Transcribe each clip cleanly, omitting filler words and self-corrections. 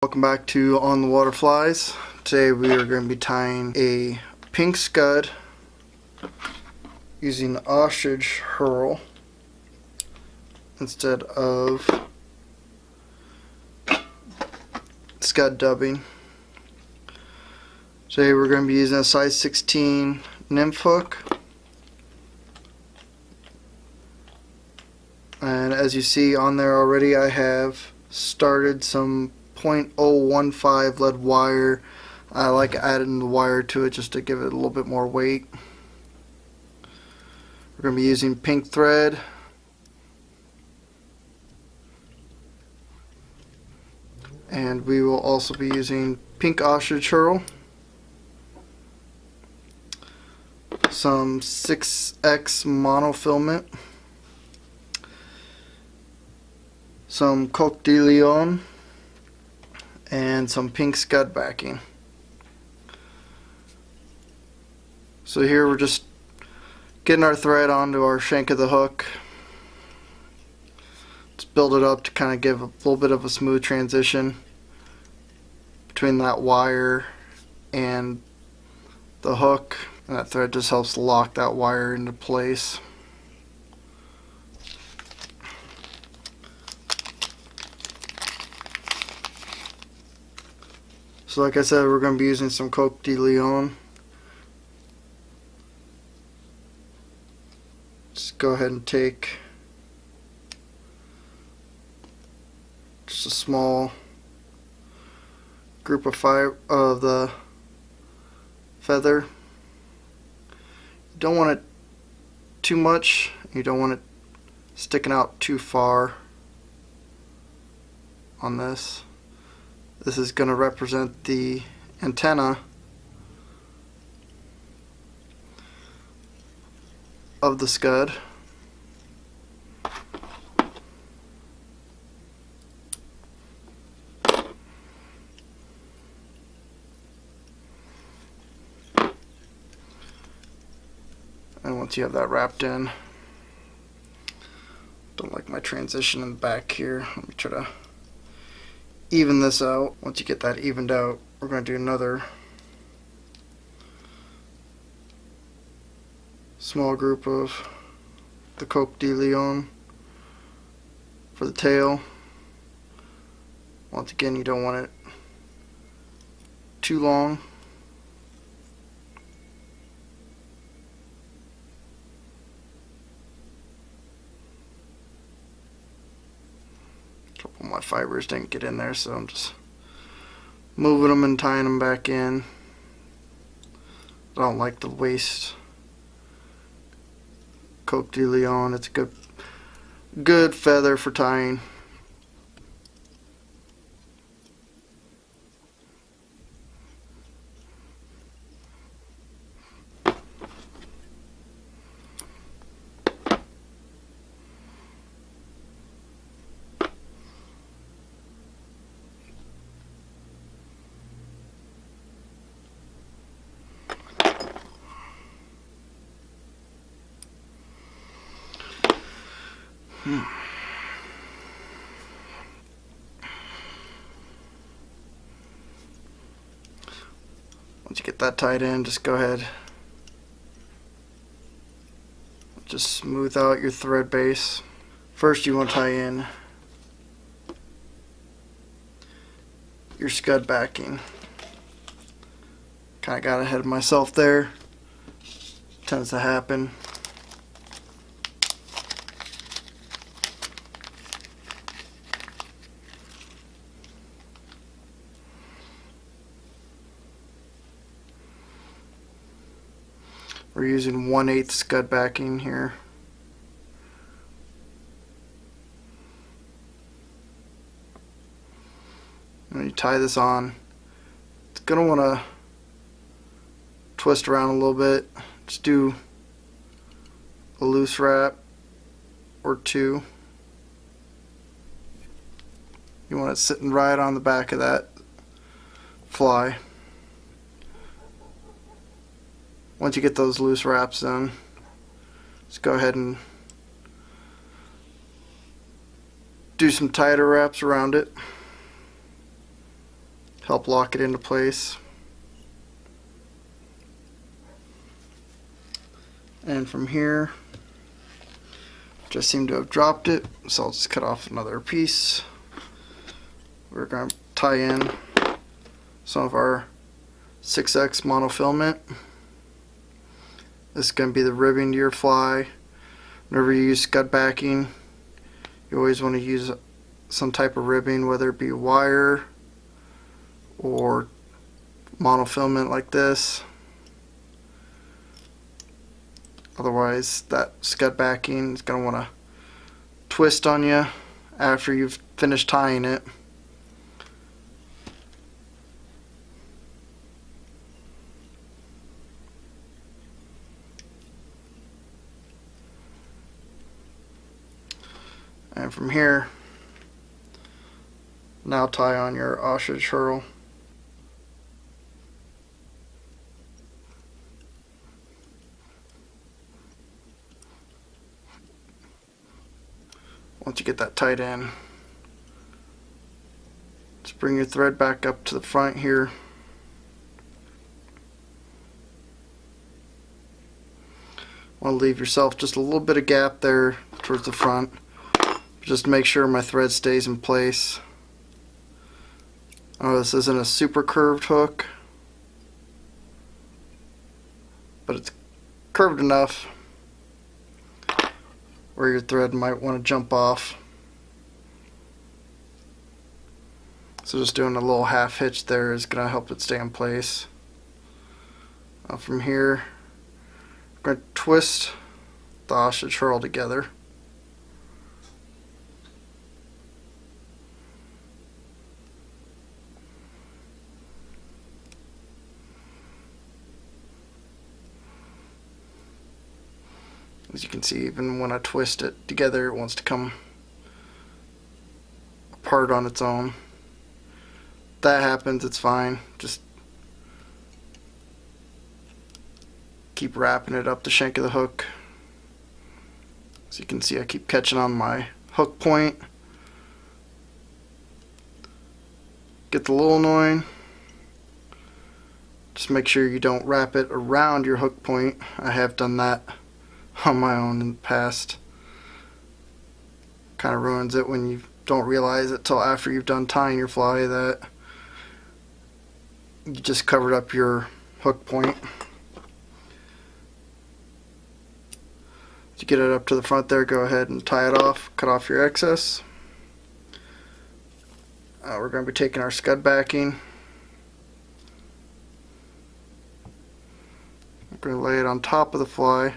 Welcome back to On the Water Flies. Today we are going to be tying a pink scud using Ostrich Herl instead of scud dubbing. Today we're going to be using a size 16 Nymph hook, and as you see on there already, I have started some .015 lead wire. I like adding the wire to it just to give it a little bit more weight. We're going to be using pink thread, and we will also be using pink Ostrich Herl, some 6X monofilament, some Coq de Leon, and some pink scud backing. So here we're just getting our thread onto our shank of the hook. Let's build it up to kind of give a little bit of a smooth transition between that wire and the hook, and that thread just helps lock that wire into place. So like I said, we're going to be using some Coq de Leon. Just go ahead and take just a small group of the feather. You don't want it too much, you don't want it sticking out too far on this. This is going to represent the antenna of the scud. And once you have that wrapped in, don't like my transition in the back here. Let me try to even this out. Once you get that evened out, we're going to do another small group of the Coq de Leon for the tail. Once again, you don't want it too long. A couple of my fibers didn't get in there, so I'm just moving them and tying them back in. I don't like the waist Coq de Leon. It's a good feather for tying. Once you get that tied in, just go ahead, just smooth out your thread base. First you want to tie in your scud backing. Kind of got ahead of myself there. Tends to happen. We're using 1/8 scud backing here. When you tie this on, it's going to want to twist around a little bit. Just do a loose wrap or two. You want it sitting right on the back of that fly. Once you get those loose wraps in, just go ahead and do some tighter wraps around it. help lock it into place. And from here, just seem to have dropped it, so I'll just cut off another piece. We're going to tie in some of our 6X monofilament. This is going to be the ribbing to your fly. Whenever you use scud backing, you always want to use some type of ribbing, whether it be wire or monofilament like this. Otherwise, that scud backing is going to want to twist on you after you've finished tying it. And from here, now tie on your Ostrich Herl. Once you get that tied in, just bring your thread back up to the front here. Want to leave yourself just a little bit of gap there towards the front. Just to make sure my thread stays in place. Oh, this isn't a super curved hook, but it's curved enough where your thread might want to jump off. So just doing a little half hitch there is going to help it stay in place. Now from here, I'm going to twist the Ostrich Herl together. As you can see, even when I twist it together, it wants to come apart on its own. If that happens, it's fine. Just keep wrapping it up the shank of the hook. As you can see, I keep catching on my hook point. Gets a little annoying. Just make sure you don't wrap it around your hook point. I have done that on my own in the past. Kind of ruins it when you don't realize it till after you've done tying your fly that you just covered up your hook point. To get it up to the front there, go ahead and tie it off, cut off your excess. We're going to be taking our scud backing. I'm going to lay it on top of the fly.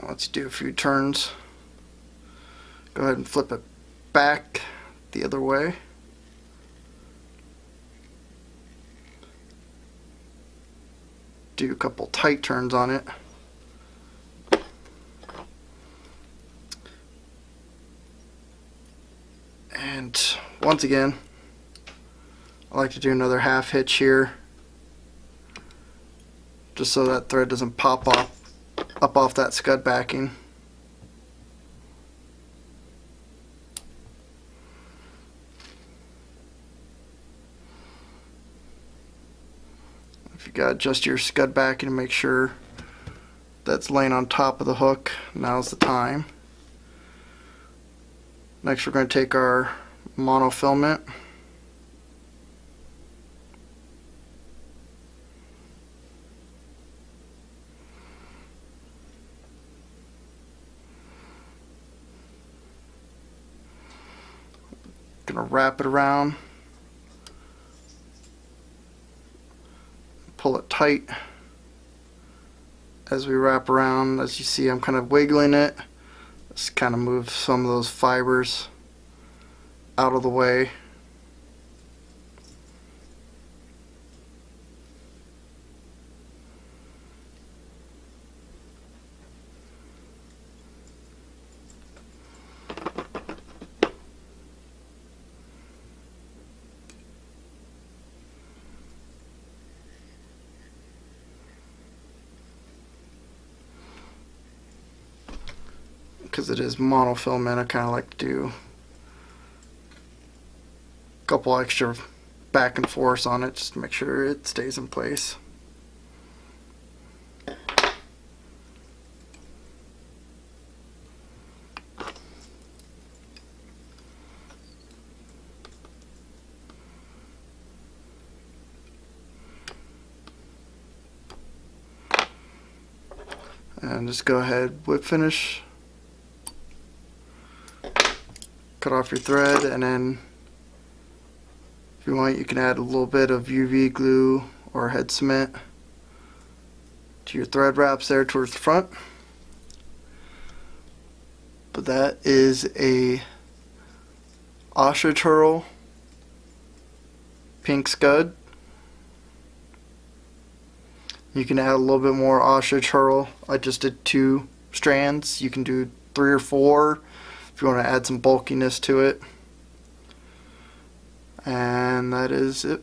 Once you do a few turns, go ahead and flip it back the other way. Do a couple tight turns on it. And once again, I like to do another half hitch here, just so that thread doesn't pop up off that scud backing. If you got to adjust your scud backing to make sure that's laying on top of the hook, now's the time. Next we're going to take our monofilament. Gonna wrap it around, pull it tight as we wrap around. As you see, I'm kind of wiggling it. Just kind of move some of those fibers out of the way. because it is monofilament, I kind of like to do a couple extra back and forth on it just to make sure it stays in place. And just go ahead, whip finish, cut off your thread, and then if you want you can add a little bit of UV glue or head cement to your thread wraps there towards the front. But that is a Ostrich Herl pink scud. You can add a little bit more Ostrich Herl. I just did 2 strands. You can do 3 or 4 if you want to add some bulkiness to it. And that is it.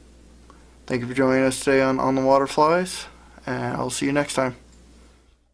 Thank you for joining us today on the Waterflies, and I'll see you next time.